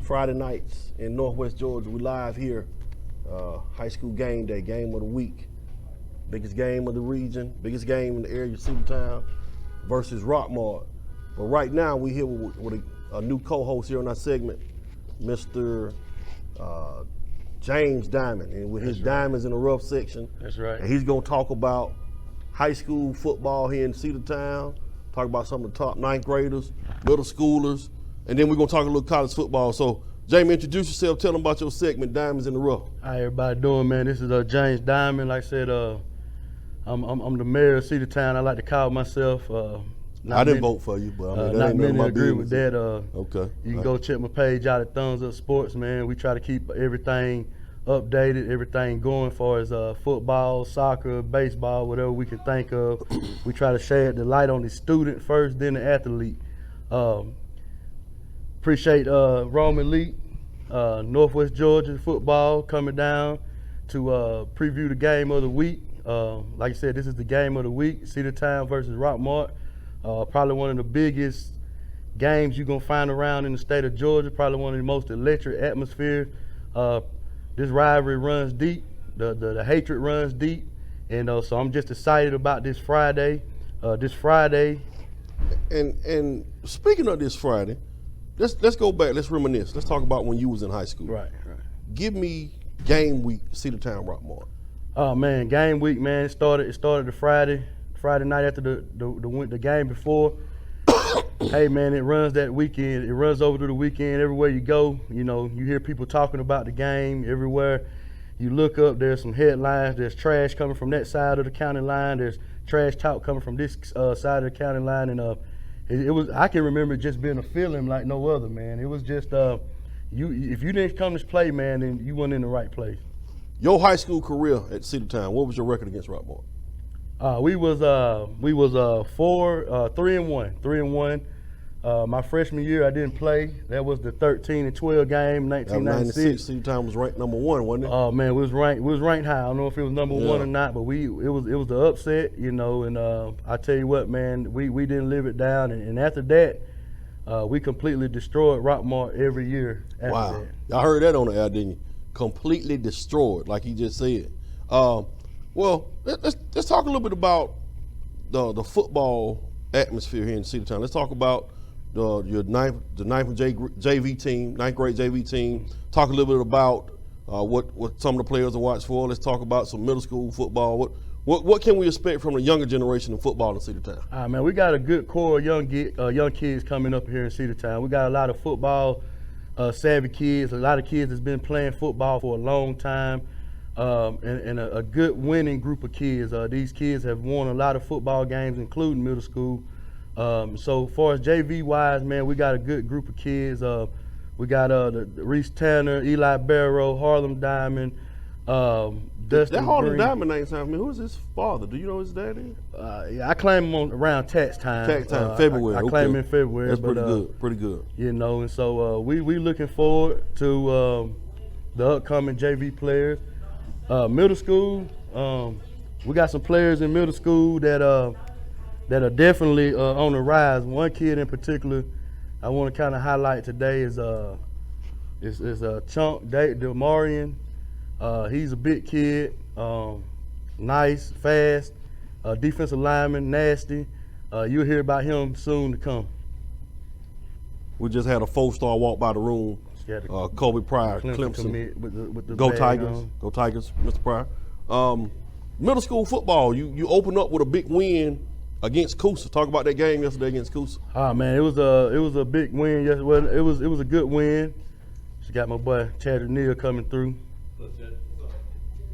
Friday nights in Northwest Georgia. We live here, high school game day, game of the week. Biggest game of the region, biggest game in the area, Cedartown versus Rockmart. But right now we here with a new co-host here on our segment, Mr. James Diamond, and with his Diamonds in the Rough section. That's right. And he's gonna talk about high school football here in Cedartown, talk about some of the top 9th graders, middle schoolers, and then we're gonna talk a little college football. So, Jamie, introduce yourself. Tell them about your segment, Diamonds in the Rough. How everybody doing, man? This is James Diamond. Like I said, I'm the mayor of Cedartown. I like to call myself. I didn't vote for you, but I mean, that not ain't none of many my agree business. with that. Okay. You can go check my page out at Thumbs Up Sports, man. We try to keep everything updated, everything going for as football, soccer, baseball, whatever we can think of. We try to share the light on the student first, then the athlete. Appreciate Roman Lee, Northwest Georgia football coming down to preview the game of the week. Like I said, this is the game of the week, Cedartown versus Rockmart. Probably one of the biggest games you're going to find around in the state of Georgia, probably one of the most electric atmospheres. This rivalry runs deep, the hatred runs deep, and so I'm just excited about this Friday. And speaking of this Friday, let's go back, let's reminisce. Let's talk about when you was in high school. Right. Give me game week, Cedartown Rockmart. Oh man, game week, man. It started the Friday night after the game before. Hey man, it runs that weekend. It runs over to the weekend. Everywhere you go, you know, you hear people talking about the game. Everywhere you look up, there's some headlines. There's trash coming from that side of the county line. There's trash talk coming from this side of the county line. And it was, I can remember it just being a feeling like no other, man. It was just if you didn't come to play, man, then you weren't in the right place. Your high school career at Cedartown, what was your record against Rockmart? We was 3-1. My freshman year, I didn't play. That was the 13-12 game, 1996. Cedartown was ranked number 1, wasn't it? Oh man, we was ranked high. I don't know if it was number 1 or not, but it was the upset, you know. And I tell you what, man, we didn't live it down. And after that, we completely destroyed Rockmart every year. After that. Y'all heard that on the air, didn't you? Completely destroyed, like he just said. Well, let's talk a little bit about the football atmosphere here in Cedartown. Let's talk about the ninth JV team, 9th grade JV team. Talk a little bit about what some of the players are watched for. Let's talk about some middle school football. What can we expect from the younger generation of football in Cedartown? Man, we got a good core of young kids coming up here in Cedartown. We got a lot of football savvy kids, a lot of kids that's been playing football for a long time. And a good winning group of kids. These kids have won a lot of football games, including middle school. So far as JV wise, man, we got a good group of kids. We got the Reese Tanner, Eli Barrow, Harlem Diamond, Dustin That Harlem Green. Diamond name sounds familiar. Who is his father? Do you know his daddy? Yeah, I claim him around tax time. February. I claim him in February. That's pretty good. You know, and so we looking forward to the upcoming JV players. Middle school, we got some players in middle school that are definitely on the rise. One kid in particular I want to kind of highlight today is Chunk Demarian. He's a big kid, nice, fast, defensive lineman, nasty. You'll hear about him soon to come. We just had a 4-star walk by the room. Kobe Pryor, Clemson. With the Go Tigers. Go Tigers, Mr. Pryor. Middle school football, you opened up with a big win against Coosa. Talk about that game yesterday against Coosa. Man, it was a big win. Yes, well, it was a good win. She got my boy Chad Neal coming through.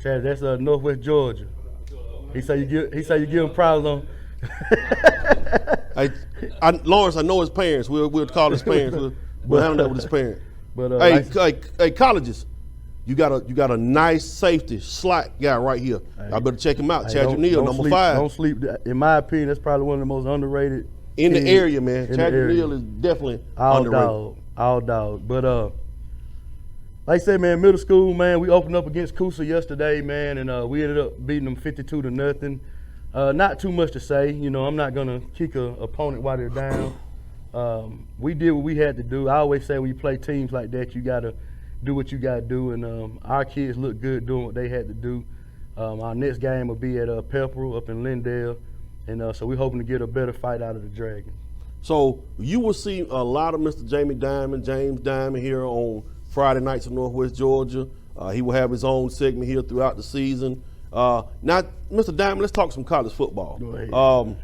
Chad, that's Northwest Georgia. He say you give him proud on. Lawrence, I know his parents. We'll call his parents. We'll handle that with his parents. But hey, colleges, you got a nice safety slot guy right here. I better check him out. Chad Neal, number 5. Don't sleep. In my opinion, that's probably one of the most underrated in the area, man. Chad Neal is definitely underrated. All dog. But like I said, man, middle school, man, we opened up against Coosa yesterday, man, and we ended up beating them 52-0. Not too much to say. You know, I'm not gonna kick an opponent while they're down. we did what we had to do. I always say when you play teams like that, you gotta do what you gotta do, and our kids look good doing what they had to do. Our next game will be at Pepperell up in Lindale, and so we're hoping to get a better fight out of the Dragons. So you will see a lot of Mr. James Diamond here on Friday nights in Northwest Georgia. He will have his own segment here throughout the season. Now, Mr. Diamond, let's talk some college football. Go ahead.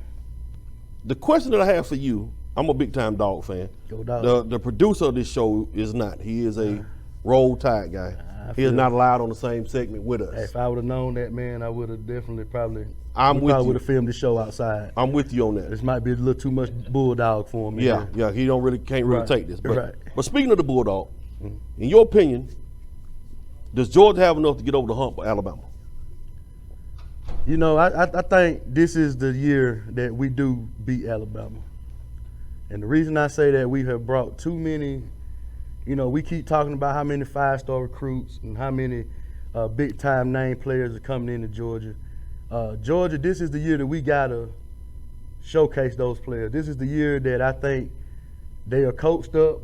The question that I have for you, I'm a big-time Dog fan. Go Dog. The producer of this show is not. He is a Roll Tide guy. He is not allowed on the same segment with us. If I would have known that, man, I would have definitely probably would have filmed the show outside. I'm with you on that. This might be a little too much Bulldog for him. Yeah, he can't really take this. Right. But speaking of the Bulldog, in your opinion, does Georgia have enough to get over the hump for Alabama? You know, I think this is the year that we do beat Alabama. And the reason I say that, we have brought too many, you know, we keep talking about how many 5-star recruits and how many big-time name players are coming into Georgia. Georgia, this is the year that we got to showcase those players. This is the year that I think they are coached up.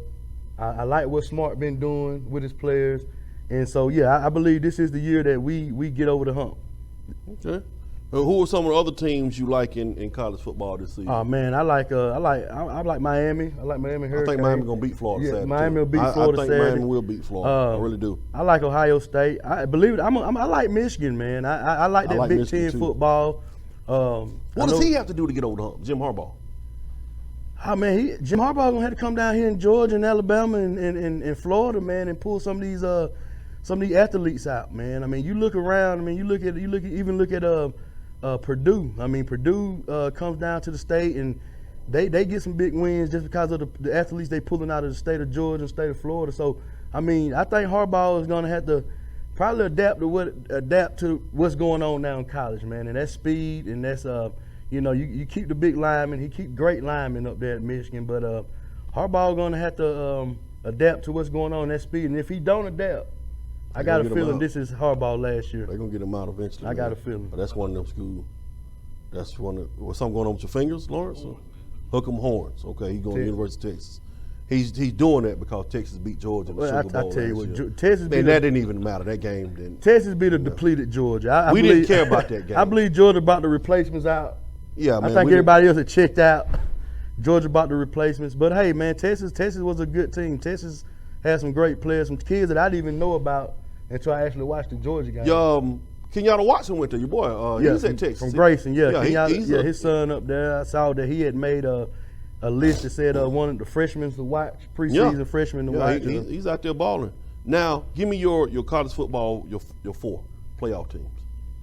I like what Smart been doing with his players. And so, yeah, I believe this is the year that we get over the hump. Okay. Who are some of the other teams you like in college football this season? Oh man, I like Miami. I like Miami Hurricanes. I think Miami gonna beat Florida. Yeah, Saturday Miami will beat Florida. I think Saturday. Miami will beat Florida. I really do. I like Ohio State. I believe it. I like Michigan, man. I like that Big Michigan Ten too. Football. What does he have to do to get over the hump? Jim Harbaugh. Oh man, Jim Harbaugh gonna have to come down here in Georgia and Alabama and Florida, man, and pull some of these athletes out, man. I mean, you look around. I mean, you look at Purdue. I mean, Purdue comes down to the state and they get some big wins just because of the athletes they pulling out of the state of Georgia and state of Florida. So, I mean, I think Harbaugh is gonna have to probably adapt to what's going on now in college, man. And that's speed, and that's you know, you keep the big linemen. He keep great linemen up there at Michigan, but Harbaugh gonna have to adapt to what's going on in that speed. And if he don't adapt, I got a feeling this is Harbaugh last year. They're gonna get him out eventually. I got a feeling. But that's one of them schools. That's one of what's something going on with your fingers, Lawrence? Hook 'em horns. Okay, he's going to University of Texas. He's doing that because Texas beat Georgia in the Sugar Bowl. I tell you last what, year. Texas beat. And that didn't even matter. That game didn't. Texas beat a depleted Georgia. We didn't care about that game. I believe Georgia brought the replacements out. Yeah, man. I think everybody else had checked out. Georgia brought the replacements, but hey, man, Texas was a good team. Texas had some great players, some kids that I didn't even know about until I actually watched the Georgia game. Kenyatta Watson went to your boy. He's at Texas. From Grayson, He's his son up there. I saw that he had made a list that said one of the freshmen to watch, preseason freshmen to watch. He's out there balling. Now, give me your college football, your 4 playoff teams.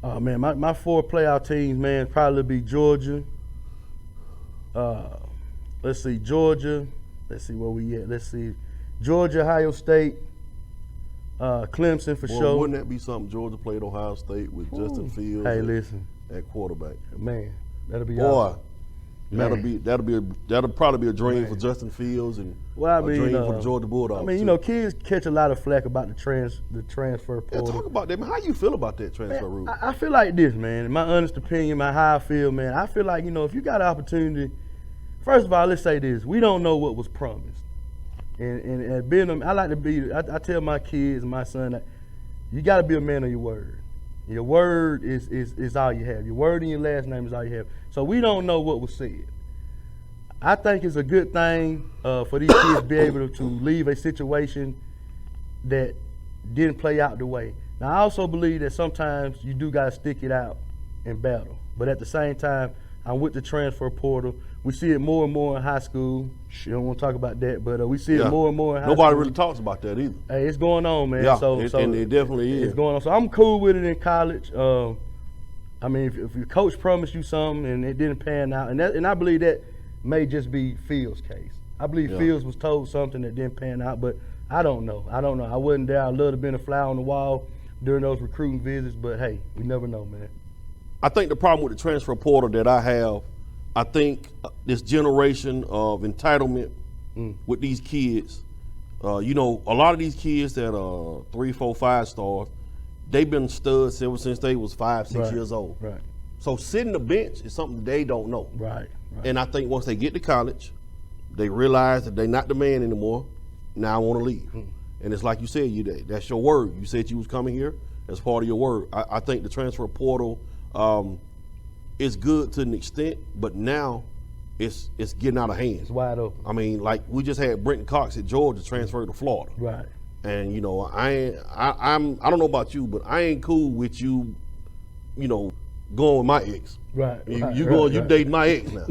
Oh man, my 4 playoff teams, man, probably be Georgia. Let's see, Georgia. Let's see where we at. Let's see, Georgia, Ohio State, Clemson for sure. Wouldn't that be something? Georgia played Ohio State with Justin Fields. Hey, listen, at quarterback. Man, that'll be awesome. That'll probably be a dream for Justin Fields and a dream for the Georgia Bulldogs. I mean, you know, kids catch a lot of flack about the transfer portal. Talk about that, man. How you feel about that transfer rule? I feel like this, man. In my honest opinion, how I feel, man. I feel like, you know, if you got an opportunity, first of all, let's say this: we don't know what was promised, and being, I like to be. I tell my kids and my son that you got to be a man of your word. Your word is all you have. Your word and your last name is all you have. So we don't know what was said. I think it's a good thing for these kids to be able to leave a situation that didn't play out the way. Now, I also believe that sometimes you do got to stick it out and battle. But at the same time, I'm with the transfer portal. We see it more and more in high school. I don't want to talk about that, but we see it more and more in high school. Nobody really talks about that either. Hey, it's going on, man. Yeah, so and it definitely is. It's going on. So I'm cool with it in college. I mean, if your coach promised you something and it didn't pan out, and I believe that may just be Fields' case. I believe Fields was told something that didn't pan out, but I don't know. I wasn't there. I'd love to have been a fly on the wall during those recruiting visits, but hey, we never know, man. I think the problem with the transfer portal that I have, I think this generation of entitlement with these kids, you know, a lot of these kids that are 3, 4, 5 stars, they've been studs ever since they was 5, 6 years old. Right. So sitting the bench is something they don't know. Right. And I think once they get to college, They realize that they're not the man anymore. Now I want to leave. And it's like you said, that's your word. You said you was coming here as part of your word. I think the transfer portal is good to an extent, but now it's getting out of hand. It's wide open. I mean, like we just had Brenton Cox at Georgia transferred to Florida. Right. And I don't know about you, but I ain't cool with you, going with my ex. Right. You dating my ex now.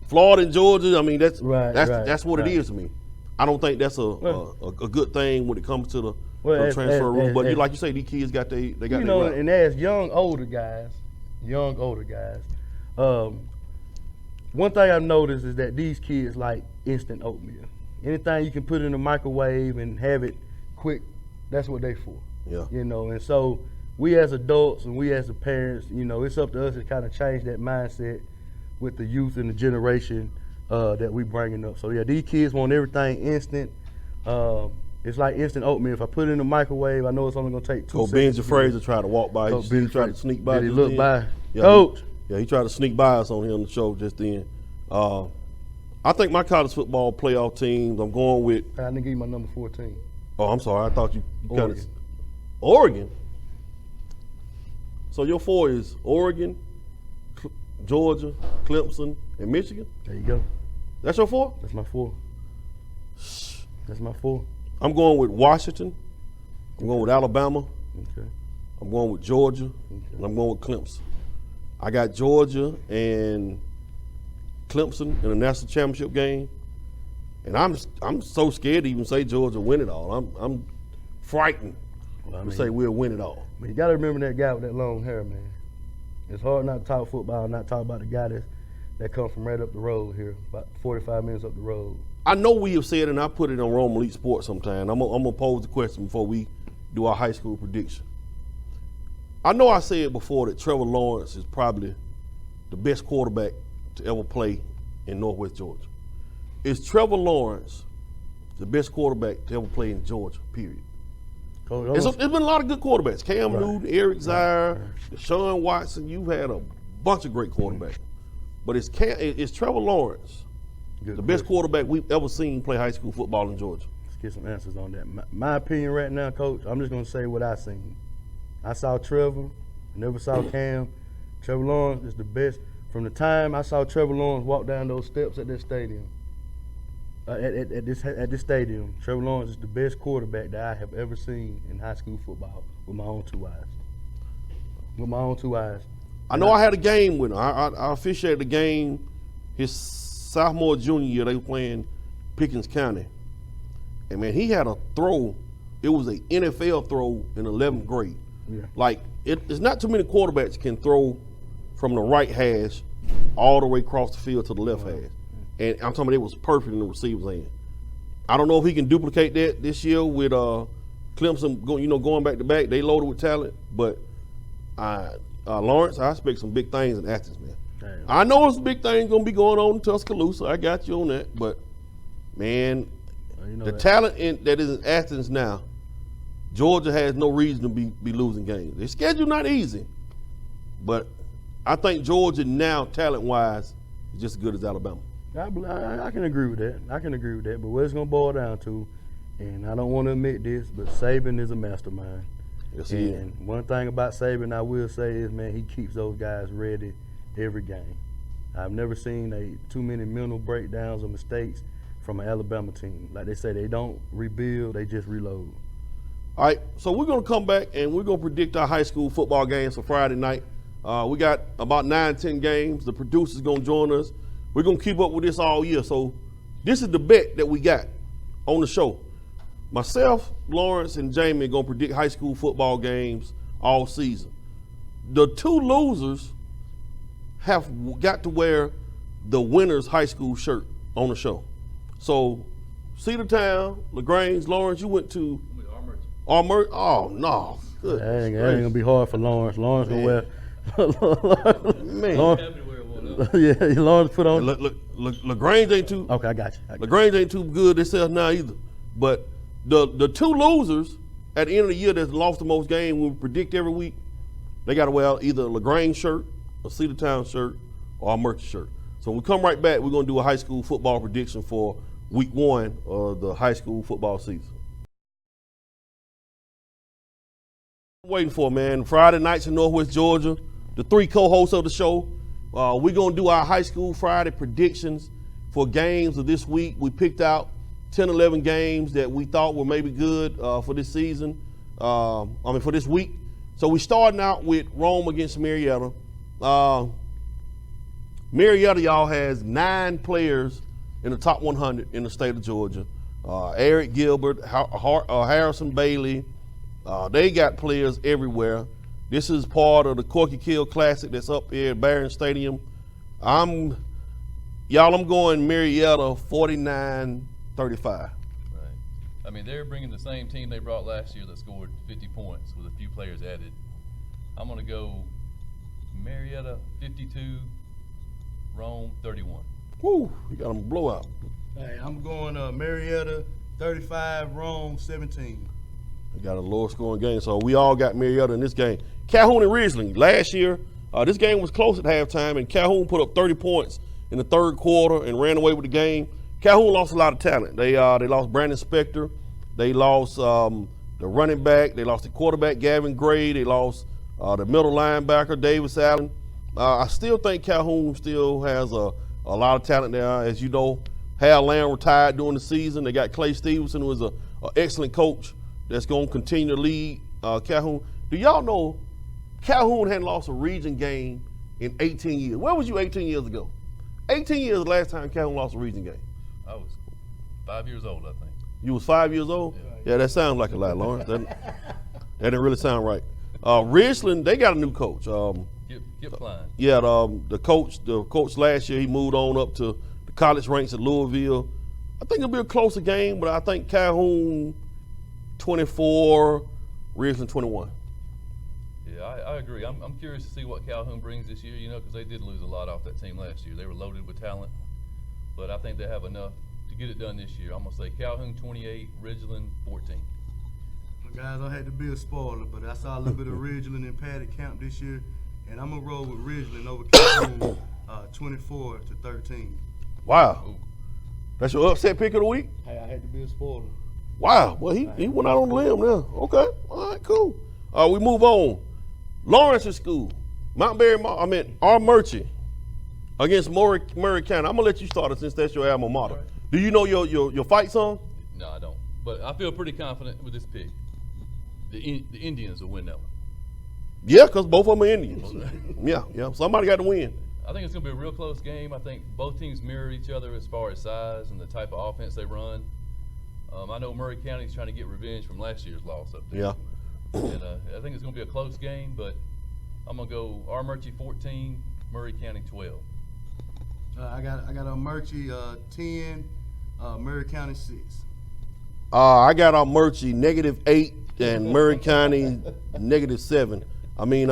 Florida and Georgia, I mean that's what it is to me. I don't think that's a good thing when it comes to the transfer rule. But like you say, these kids got they got their right. And as young older guys, one thing I've noticed is that these kids like instant oatmeal. Anything you can put in the microwave and have it quick, that's what they for. Yeah. And so we as adults and we as the parents, it's up to us to kind of change that mindset with the youth and the generation that we bringing up. So yeah, these kids want everything instant. It's like instant oatmeal. If I put it in the microwave, I know it's only gonna take 2 seconds. Benji Fraser tried to walk by. He tried to sneak by. Did he look by? Yeah, Coach. He tried to sneak by us on the show just then. I think my college football playoff teams, I'm going with. I didn't give you my number 14. Oh, I'm sorry. I thought you kind of. Oregon. Oregon? So your 4 is Oregon, Georgia, Clemson, and Michigan? There you go. That's your 4? That's my 4. That's my 4. I'm going with Washington. I'm going with Alabama. Okay. I'm going with Georgia. Okay. And I'm going with Clemson. I got Georgia and Clemson in the national championship game, and I'm so scared to even say Georgia win it all. I'm frightened to say we'll win it all. But you got to remember that guy with that long hair, man. It's hard not to talk football, not talk about the guy that comes from right up the road here, about 45 minutes up the road. I know we have said, and I put it on Rome Elite Sports sometime. I'm gonna pose the question before we do our high school prediction. I know I said before that Trevor Lawrence is probably the best quarterback to ever play in Northwest Georgia. Is Trevor Lawrence the best quarterback to ever play in Georgia, period? There's been a lot of good quarterbacks. Cam Newton, Eric Zaire, Deshaun Watson. You've had a bunch of great quarterbacks. But is Trevor Lawrence the best quarterback we've ever seen play high school football in Georgia? Let's get some answers on that. My opinion right now, Coach, I'm just going to say what I seen. I saw Trevor, never saw Cam. Trevor Lawrence is the best. From the time I saw Trevor Lawrence walk down those steps at this stadium, at this stadium, Trevor Lawrence is the best quarterback that I have ever seen in high school football with my own 2 eyes. With my own 2 eyes. I know I had a game with him. I officiated a game his sophomore, junior year. They were playing Pickens County. And, man, he had a throw. It was an NFL throw in 11th grade. Yeah. Like, it's not too many quarterbacks can throw from the right hash all the way across the field to the left hash. And I'm talking about it was perfect in the receiver's hand. I don't know if he can duplicate that this year with Clemson going back to back. They loaded with talent. But Lawrence, I expect some big things in Athens, man. Damn. I know it's a big thing going to be going on in Tuscaloosa. I got you on that. But, man, the talent that is in Athens now, Georgia has no reason to be losing games. Their schedule not easy, but I think Georgia now, talent-wise, is just as good as Alabama. I can agree with that. But what it's going to boil down to, and I don't want to admit this, but Saban is a mastermind. Yes, he is. And one thing about Saban I will say is, man, he keeps those guys ready every game. I've never seen too many mental breakdowns or mistakes from an Alabama team. Like they say, they don't rebuild, they just reload. All right, so we're going to come back and we're going to predict our high school football games for Friday night. We got about 9-10 games. The producer's going to join us. We're going to keep up with this all year. So this is the bet that we got on the show. Myself, Lawrence, and Jamie are going to predict high school football games all season. The 2 losers have got to wear the winner's high school shirt on the show. So Cedartown, LaGrange, Lawrence, you went to Armour. Oh, no. Good. That ain't going to be hard for Lawrence. Lawrence going to wear. Man. Lawrence put on. Look, LaGrange ain't too. Okay, I got you. LaGrange ain't too good themselves now either. But the 2 losers at the end of the year that's lost the most games, we predict every week, they got to wear either a LaGrange shirt, a Cedartown shirt, or a Merchant shirt. So when we come right back, we're going to do a high school football prediction for week 1 of the high school football season. Waiting for, man, Friday nights in Northwest Georgia, the 3 co-hosts of the show. We're going to do our high school Friday predictions for games of this week. We picked out 10, 11 games that we thought were maybe good for this season, for this week. So we're starting out with Rome against Marietta. Marietta, y'all, has 9 players in the top 100 in the state of Georgia. Eric Gilbert, Harrison Bailey. They got players everywhere. This is part of the Corky Kill Classic that's up here at Barron Stadium. I'm going Marietta 49-35. Right. I mean, they're bringing the same team they brought last year that scored 50 points with a few players added. I'm going to go Marietta 52, Rome 31. Woo, you got them blowout. Hey, I'm going Marietta 35, Rome 17. They got a lower scoring game, so we all got Marietta in this game. Calhoun and Ridgeland, last year, this game was close at halftime, and Calhoun put up 30 points in the third quarter and ran away with the game. Calhoun lost a lot of talent. They lost Brandon Spector. They lost the running back. They lost the quarterback, Gavin Gray. They lost the middle linebacker, Davis Allen. I still think Calhoun still has a lot of talent there. As you know, Hal Lamb retired during the season. They got Clay Stevenson, who is an excellent coach that's going to continue to lead Calhoun. Do y'all know Calhoun hadn't lost a region game in 18 years? Where was you 18 years ago? 18 years the last time Calhoun lost a region game. I was 5 years old, I think. You was 5 years old? Yeah. Yeah, that sounds like a lot, Lawrence. That didn't really sound right. Ridgeland, they got a new coach. Get Klein. Yeah, the coach last year, he moved on up to the college ranks at Louisville. I think it'll be a closer game, but I think Calhoun 24, Ridgeland 21. Yeah, I agree. I'm curious to see what Calhoun brings this year, because they did lose a lot off that team last year. They were loaded with talent, but I think they have enough to get it done this year. I'm going to say Calhoun 28, Ridgeland 14. Well, guys, I hate to be a spoiler, but I saw a little bit of Ridgeland in Paddock Camp this year, and I'm going to roll with Ridgeland over Calhoun 24-13. Wow. Ooh. That's your upset pick of the week? Hey, I hate to be a spoiler. Wow. Well, he went out on the limb now. Okay. All right, cool. We move on. Lawrence's school, R. Murchie against Murray County. I'm going to let you start it since that's your alma mater. Right. Do you know your fight song? No, I don't. But I feel pretty confident with this pick. The Indians will win that one. Yeah, because both of them are Indians. Yeah. Somebody got to win. I think it's going to be a real close game. I think both teams mirror each other as far as size and the type of offense they run. I know Murray County's trying to get revenge from last year's loss up there. Yeah. And I think it's going to be a close game, but I'm going to go R. Murchie 14, Murray County 12. I got a Murchie 10, Murray County 6. I got our Murchie -8 and Murray County -7. I mean,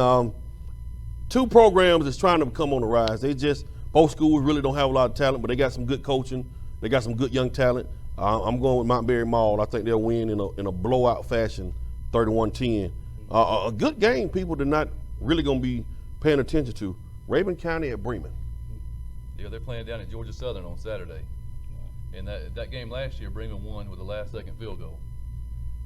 2 programs that's trying to come on the rise. They just, both schools really don't have a lot of talent, but they got some good coaching. They got some good young talent. I'm going with Montgomery Mall. I think they'll win in a blowout fashion, 31-10. A good game people are not really going to be paying attention to. Raven County at Bremen. Yeah, they're playing down at Georgia Southern on Saturday. And that game last year, Bremen won with a last-second field goal.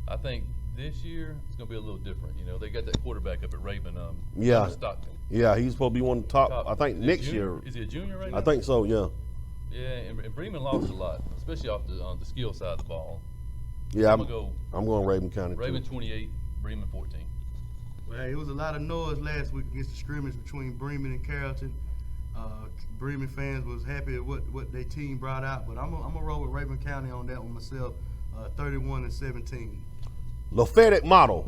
I think this year it's going to be a little different. They got that quarterback up at Raven, Yeah. Stockton. Yeah, he's supposed to be one of the top. I think next year. Is he a junior right now? I think so, yeah. Yeah, and Bremen lost a lot, especially off the skill side of the ball. Yeah, I'm going Raven County. Raven too. 28, Bremen 14. Well, hey, it was a lot of noise last week against the scrimmage between Bremen and Carrollton. Bremen fans was happy at what their team brought out, but I'm gonna roll with Raven County on that one myself, 31-17. Lafayette at Model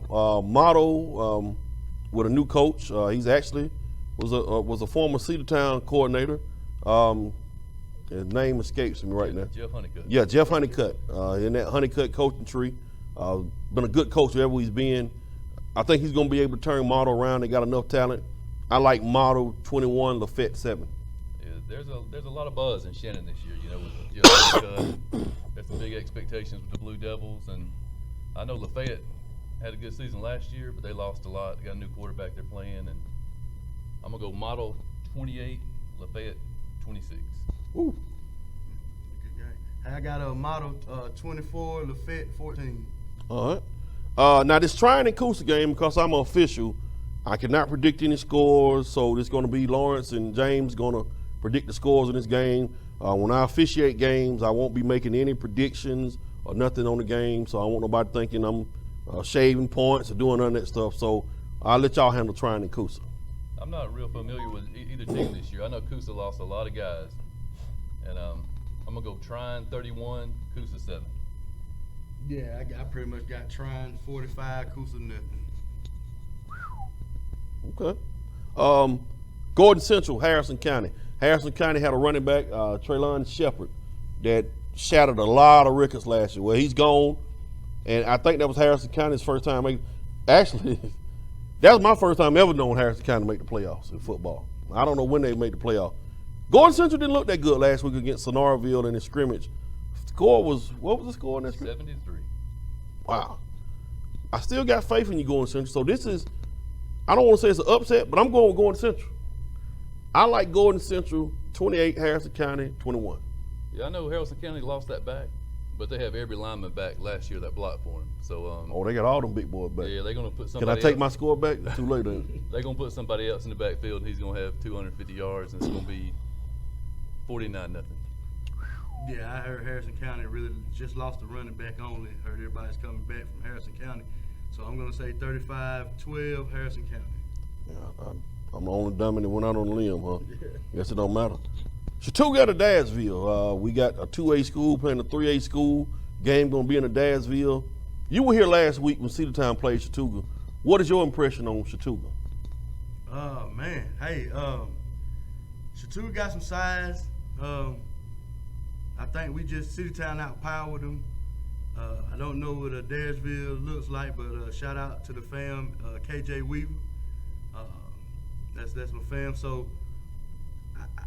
with a new coach. He's actually was a former Cedartown coordinator. His name escapes me right now. Jeff Honeycutt. Yeah, Jeff Honeycutt. In that Honeycutt coaching tree. Been a good coach wherever he's been. I think he's going to be able to turn Model around. They got enough talent. I like Model 21, Lafayette 7. Yeah, there's a lot of buzz in Shannon this year. With Jeff Honeycutt. There's some big expectations with the Blue Devils, and I know Lafayette had a good season last year, but they lost a lot. They got a new quarterback they're playing, and I'm gonna go Model 28, Lafayette 26. Ooh. Good game. I got a model 24, Lafette 14. All right. Now this Tryon and Coosa game, because I'm an official, I cannot predict any scores. So it's going to be Lawrence and James going to predict the scores in this game. When I officiate games, I won't be making any predictions or nothing on the game. So I don't want nobody thinking I'm shaving points or doing none of that stuff. So I'll let y'all handle Tryon and Coosa. I'm not real familiar with either team this year. I know Coosa lost a lot of guys, and I'm gonna go Tryon 31, Coosa 7. Yeah, I pretty much got Tryon 45, Coosa nothing. Okay. Gordon Central, Harrison County. Harrison County had a running back, Traylon Shepard, that shattered a lot of records last year. Well, he's gone, and I think that was Harrison County's first time. Actually, that was my first time ever knowing Harrison County make the playoffs in football. I don't know when they made the playoffs. Gordon Central didn't look that good last week against Sonoraville in the scrimmage. Score was, what was the score in that scrimmage? 73. Wow. I still got faith in you, Gordon Central. So this is, I don't want to say it's an upset, but I'm going with Gordon Central. I like Gordon Central 28, Harrison County 21. Yeah, I know Harrison County lost that back, but they have every lineman back last year that blocked for him. So Oh, they got all them big boys back. yeah, they're gonna put Can somebody. I take else. my score back? Too late, ain't it? They're gonna put somebody else in the backfield. He's gonna have 250 yards, and it's gonna be 49-0. Yeah, I heard Harrison County really just lost the running back only. Heard everybody's coming back from Harrison County. So I'm going to say 35-12 Harrison County. Yeah, I'm the only dummy that went out on a limb, huh? Guess it don't matter. Chattooga to Dadsville. We got a 2A school playing a 3A school. Game going to be in the Dadsville. You were here last week when Cedartown played Chattooga. What is your impression on Chattooga? Oh, man. Hey, Chattooga got some size. I think we just Cedartown outpowered them. I don't know what Daresville looks like, but shout out to the fam, KJ Weaver. That's my fam. So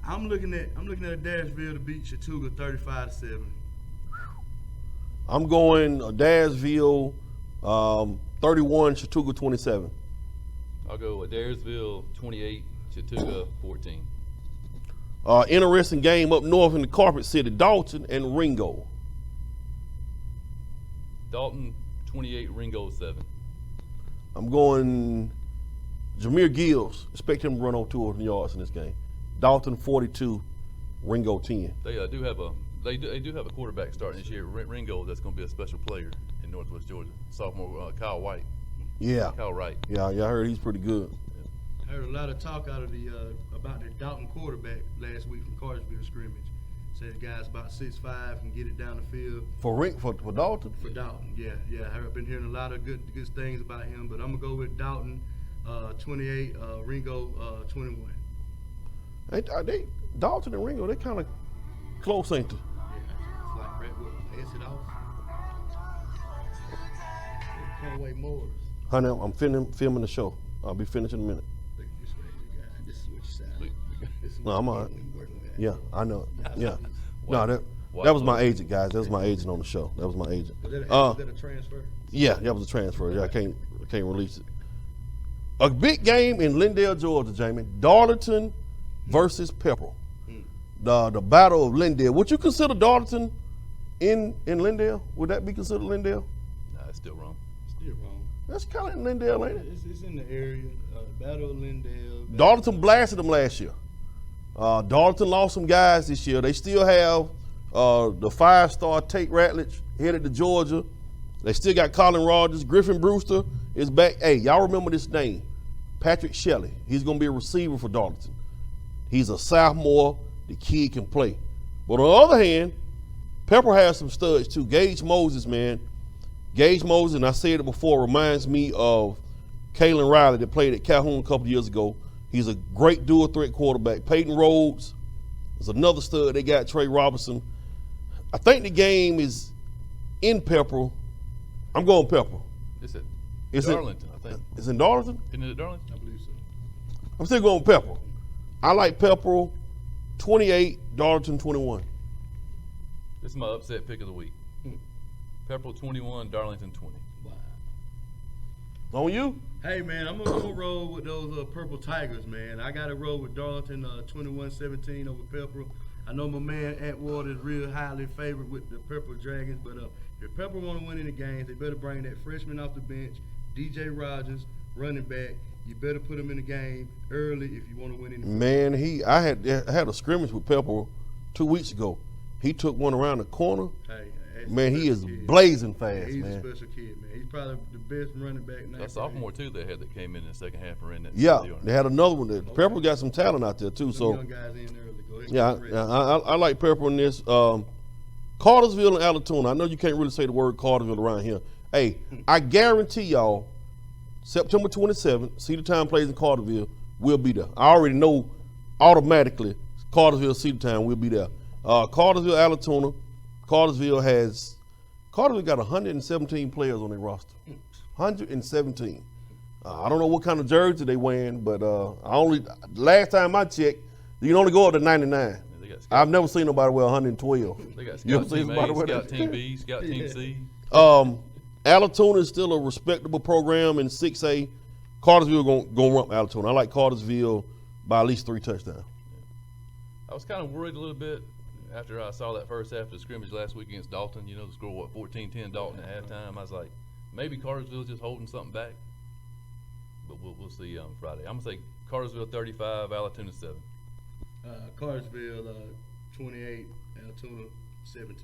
I'm looking at Daresville to beat Chattooga 35-7. I'm going Dadsville 31, Chattooga 27. I'll go with Daresville 28, Chattooga 14. Interesting game up north in the Carpet City, Dalton and Ringo. Dalton 28, Ringo 7. I'm going Jameer Gills. Expect him to run on 200 yards in this game. Dalton 42, Ringo 10. They do have a quarterback starting this year, Ringo. That's going to be a special player in Northwest Georgia. Sophomore Kyle White. Yeah. Kyle Wright. Yeah, I heard he's pretty good. I heard a lot of talk out of the about the Dalton quarterback last week from Cartersville scrimmage. Said the guy's about 6'5", can get it down the field. For Dalton? For Dalton, yeah. I've been hearing a lot of good things about him, but I'm gonna go with Dalton 28, Ringo 21. Dalton and Ringo, they kind of close, ain't they? Yeah, it's like Brentwood. Pass it off. Conway Morris. Honey, I'm filming the show. I'll be finished in a minute. Look at this crazy guy. This is what you sound. This is No, I'm all right. when you working with Yeah, I know it. Yeah. White- No, that White was my Lord. agent, guys. That was my agent on the show. That was my agent. Is that a transfer? Yeah, that was a transfer. Yeah, I can't release it. A big game in Lindale, Georgia, Jamie. Darlington versus Pepperell. The Battle of Lindale. Would you consider Darlington in Lindale? Would that be considered Lindale? Nah, it's still wrong. Still wrong. That's kind of in Lindale, ain't it? It's in the area. Battle of Lindale. Darlington blasted them last year. Darlington lost some guys this year. They still have the 5-star Tate Ratledge headed to Georgia. They still got Colin Rogers. Griffin Brewster is back. Hey, y'all remember this name? Patrick Shelley. He's going to be a receiver for Darlington. He's a sophomore. The kid can play. But on the other hand, Pepper has some studs too. Gage Moses, man. Gage Moses, and I said it before, reminds me of Kalen Riley that played at Calhoun a couple years ago. He's a great dual threat quarterback. Peyton Rhodes is another stud. They got Trey Robertson. I think the game is in Pepperell. I'm going Pepperell. It's at Is it- Darlington, I think. It's in Darlington? Isn't it at Darlington? I believe so. I'm still going Pepperell. I like Pepperell 28, Darlington 21. This is my upset pick of the week. Pepperell 21, Darlington 20. Wow. On you? Hey man, I'm gonna roll with those purple Tigers, man. I got to roll with Darlington 21-17 over Pepperell. I know my man Atwater is real highly favored with the Purple Dragons, but if Purple want to win any games, they better bring that freshman off the bench, DJ Rogers, running back. You better put him in the game early if you want to win any. Man, I had a scrimmage with Pepper 2 weeks ago. He took one around the corner. Hey, Man, he is blazing fast, he's man. a special kid, man. He's probably the best running back now. That sophomore too they had that came in the second half and ran that. Yeah, they had another one. Pepper got some talent out there too. Some So young guys in early. Go ahead. yeah, I like Pepper in this. Cartersville and Alatoona. I know you can't really say the word Cartersville around here. Hey, I guarantee y'all, September 27th, Cedartown plays in Cartersville. We'll be there. I already know automatically Cartersville, Cedartown, we'll be there. Cartersville, Alatoona. Cartersville got 117 players on their roster. 117. I don't know what kind of jersey they wearing, but last time I checked, you can only go up to 99. Yeah, I've never seen nobody wear 112. They got You ever Scout seen Team somebody A, wear Scout that? Team B, Scout Team C. Alatoona is still a respectable program in 6A. Cartersville gonna rump Alatoona. I like Cartersville by at least 3 touchdowns. I was kind of worried a little bit after I saw that first half of the scrimmage last week against Dalton. You know, the score, 14-10 Dalton at halftime. I was like, maybe Cartersville's just holding something back. But we'll see on Friday. I'm going to say Cartersville 35, Alatoona 7. Cartersville 28, Alatoona 17.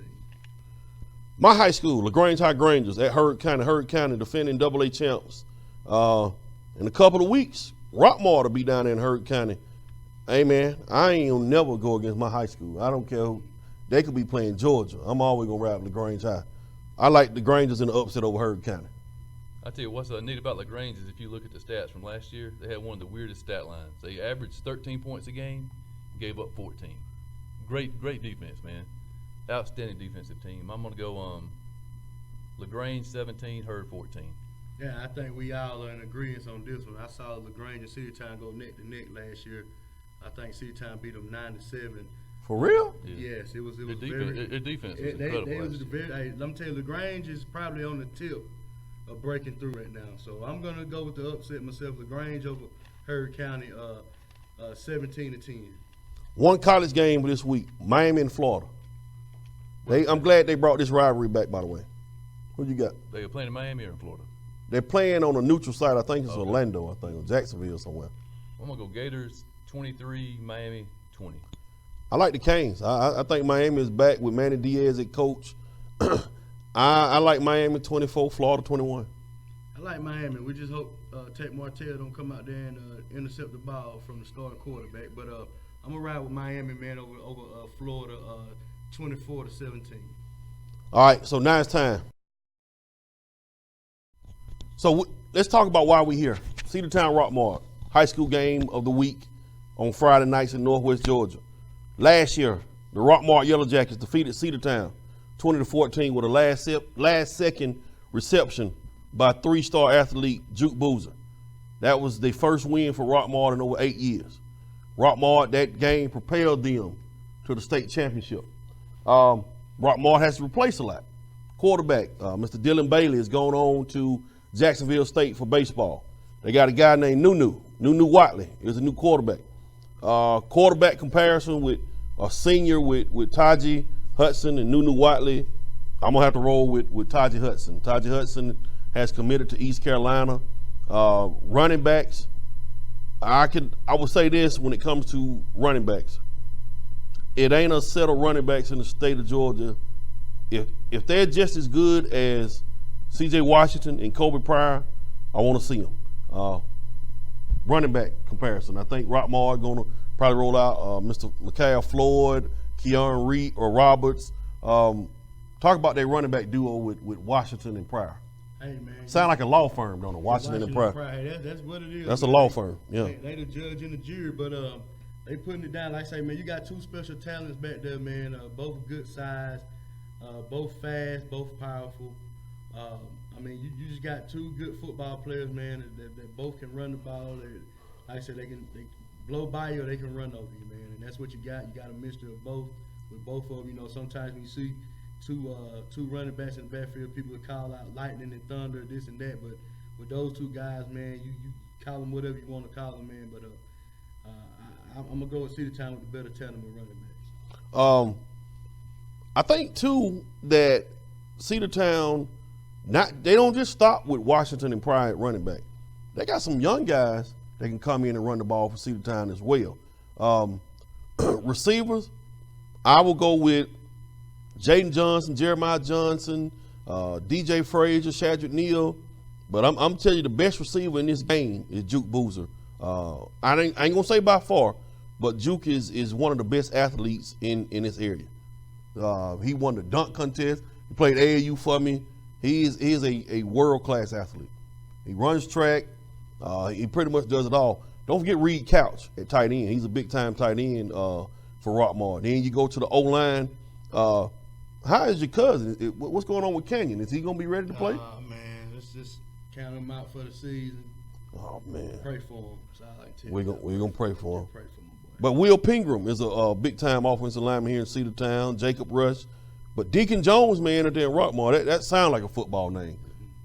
My high school, LaGrange High Grangers at Hurd County, defending AA champs. In a couple of weeks, Rockmart will be down there in Hurd County. Hey man, I ain't gonna never go against my high school. I don't care who. They could be playing Georgia. I'm always gonna ride LaGrange High. I like the Grangers in the upset over Hurd County. I tell you what's neat about LaGrange is if you look at the stats from last year, they had one of the weirdest stat lines. They averaged 13 points a game, gave up 14. Great defense, man. Outstanding defensive team. I'm gonna go LaGrange 17, Hurd 14. Yeah, I think we all are in agreement on this one. I saw LaGrange and Cedartown go neck to neck last year. I think Cedartown beat them 9-7. For real? Yeah. Yes, it was Their very. defense was incredible. They was last year. very. Hey, let me tell you, LaGrange is probably on the tip of breaking through right now. So I'm gonna go with the upset myself. LaGrange over Hurd County, 17-10. One college game this week, Miami and Florida. I'm glad they brought this rivalry back, by the way. Who you got? They were playing in Miami or in Florida. They're playing on a neutral site. I think it's Okay. Orlando, I think, or Jacksonville somewhere. I'm gonna go Gators 23, Miami 20. I like the Canes. I think Miami is back with Manny Diaz at coach. I like Miami 24, Florida 21. I like Miami. We just hope Tate Martell don't come out there and intercept the ball from the starting quarterback. But I'm gonna ride with Miami, man, over Florida, 24-17. All right, so now it's time. So let's talk about why we're here. Cedartown Rockmart, high school game of the week on Friday nights in Northwest Georgia. Last year, the Rockmart Yellow Jackets defeated Cedartown 20-14 with a last second reception by 3-star athlete Juke Boozer. That was the first win for Rockmart in over 8 years. Rockmart, that game propelled them to the state championship. Rockmart has to replace a lot. Quarterback, Mr. Dylan Bailey is going on to Jacksonville State for baseball. They got a guy named Nunu Watley is a new quarterback. Quarterback comparison with a senior with Taji Hudson and Nunu Watley. I'm gonna have to roll with Taji Hudson. Taji Hudson has committed to East Carolina. Running backs, I would say this when it comes to running backs. It ain't a set of running backs in the state of Georgia. If they're just as good as C.J. Washington and Kobe Pryor, I want to see them. Running back comparison, I think Rockmart going to probably roll out Mr. Micaiah Floyd, Keon Reed or Roberts. Talk about their running back duo with Washington and Pryor. Hey man, Sound like a law firm, don't it? Washington and Pryor. Hey, that's what it is. That's a man. law firm. Yeah. They the judge and the jury, but they putting it down. Like I say, man, you got two special talents back there, man. Both good size, both fast, both powerful. I mean, you just got two good football players, man, that both can run the ball. Like I said, they blow by you or they can run over you, man. And that's what you got. You got a mixture of both. With both of them, you know, sometimes when you see two running backs in the backfield, people will call out lightning and thunder, this and that. But with those two guys, man, you call them whatever you want to call them, man. But I'm gonna go with Cedartown with the better talent with running backs. I think too that Cedartown, they don't just stop with Washington and Pride running back. They got some young guys that can come in and run the ball for Cedartown as well. Receivers, I will go with Jaden Johnson, Jeremiah Johnson, DJ Frazier, Shadrick Neal. But I'm telling you, the best receiver in this game is Juke Boozer. I ain't gonna say by far, but Juke is one of the best athletes in this area. He won the dunk contest. He played AAU for me. He is a world-class athlete. He runs track. He pretty much does it all. Don't forget Reed Couch at tight end. He's a big-time tight end for Rockmart. Then you go to the O-line. How is your cousin? What's going on with Canyon? Is he going to be ready to play? Man, let's just count him out for the season. Oh, man. Pray for him. So I like to We're going to pray for him. Pray for him, boy. But Will Pingram is a big-time offensive lineman here in Cedartown. Jacob Rush. But Deacon Jones, man, at there in Rockmart, that sounds like a football name.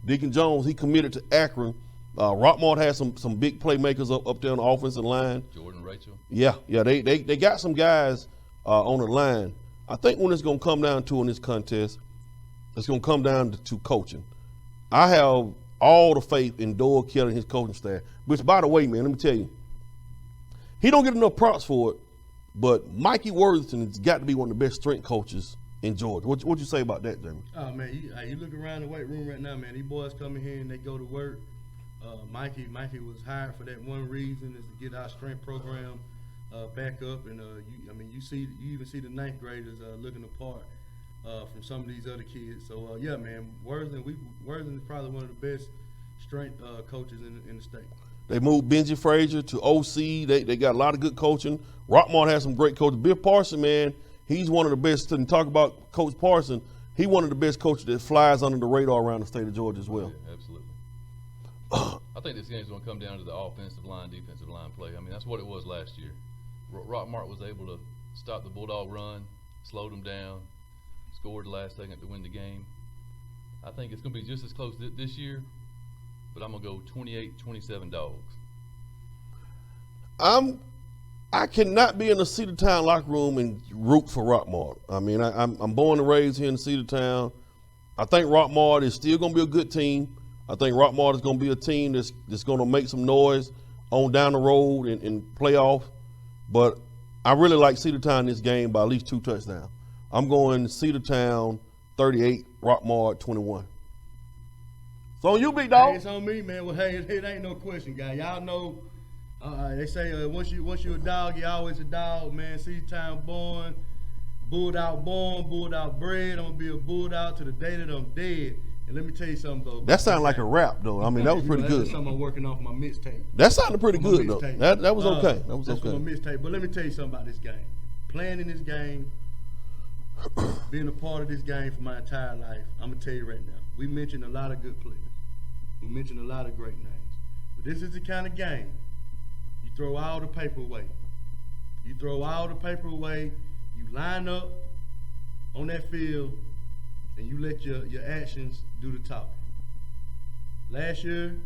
Deacon Jones, he committed to Akron. Rockmart has some big playmakers up there on the offensive line. Jordan Rachel. Yeah, they got some guys on the line. I think when it's going to come down to in this contest, it's going to come down to coaching. I have all the faith in Doyle Kelly and his coaching staff. Which, by the way, man, let me tell you, he don't get enough props for it, but Mikey Worthington has got to be one of the best strength coaches in Georgia. What you say about that, Jamie? Oh, man, you look around the weight room right now, man. These boys come in here and they go to work. Mikey was hired for that one reason, is to get our strength program back up. And you even see the ninth graders looking apart from some of these other kids. So yeah, man, Worthington is probably one of the best strength coaches in the state. They moved Benji Frazier to OC. They got a lot of good coaching. Rockmart has some great coaches. Bill Parson, man, he's one of the best. To talk about Coach Parson, he's one of the best coaches that flies under the radar around the state of Georgia as well. Yeah, absolutely. I think this game's going to come down to the offensive line, defensive line play. I mean, that's what it was last year. Rockmart was able to stop the Bulldog run, slowed them down, scored the last second to win the game. I think it's going to be just as close this year, but I'm going to go 28-27 Dogs. I cannot be in the Cedartown locker room and root for Rockmart. I mean, I'm born and raised here in Cedartown. I think Rockmart is still going to be a good team. I think Rockmart is going to be a team that's going to make some noise on down the road in playoff. But I really like Cedartown in this game by at least 2 touchdowns. I'm going Cedartown 38, Rockmart 21. It's on you, big dog. Hey, it's on me, man. Well, hey, it ain't no question, guy. Y'all know they say once you a dog, you're always a dog, man. Cedartown born, bulldog bred. I'm gonna be a bulldog to the day that I'm dead. And let me tell you something, though. That sounded like a rap, though. I mean, that was pretty good. That's something I'm working on for my mixtape. That sounded pretty good, though. That was okay. That was that's okay. For my mixtape. But let me tell you something about this game. Playing in this game, being a part of this game for my entire life, I'm going to tell you right now, we mentioned a lot of good players. We mentioned a lot of great names. But this is the kind of game, you throw all the paper away. You throw all the paper away, you line up on that field, and you let your actions do the talking. Last year,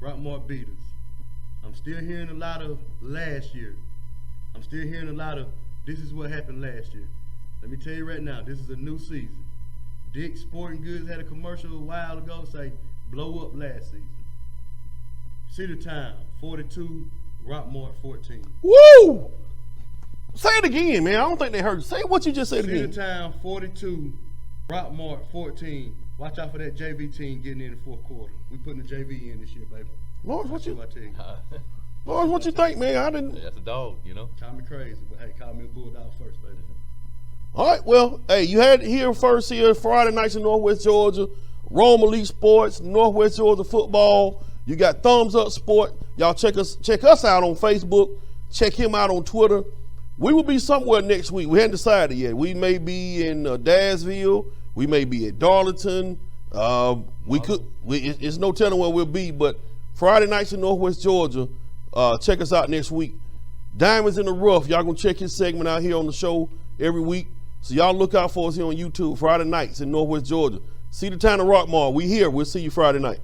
Rockmart beat us. I'm still hearing a lot of last year. I'm still hearing a lot of this is what happened last year. Let me tell you right now, this is a new season. Dick's Sporting Goods had a commercial a while ago say, blow up last season. Cedartown, 42, Rockmart, 14. Woo! Say it again, man. I don't think they heard. Say what you just said again. Cedartown, 42, Rockmart, 14. Watch out for that JV team getting in the fourth quarter. We putting the JV in this year, baby. Lawrence, what you Lawrence, think, man? I didn't. That's a dog, you know. Call me crazy, but hey, call me a bulldog first, baby. All right, well, hey, you had it here first here, Friday nights in Northwest Georgia, Rome Elite Sports, Northwest Georgia Football. You got Thumbs Up Sport. Y'all check us out on Facebook. Check him out on Twitter. We will be somewhere next week. We hadn't decided yet. We may be in Dadsville. We may be at Darlington. It's no telling where we'll be, but Friday nights in Northwest Georgia, check us out next week. Diamonds in the Rough, y'all gonna check his segment out here on the show every week. So y'all look out for us here on YouTube, Friday nights in Northwest Georgia. Cedartown and Rockmart, we here. We'll see you Friday night.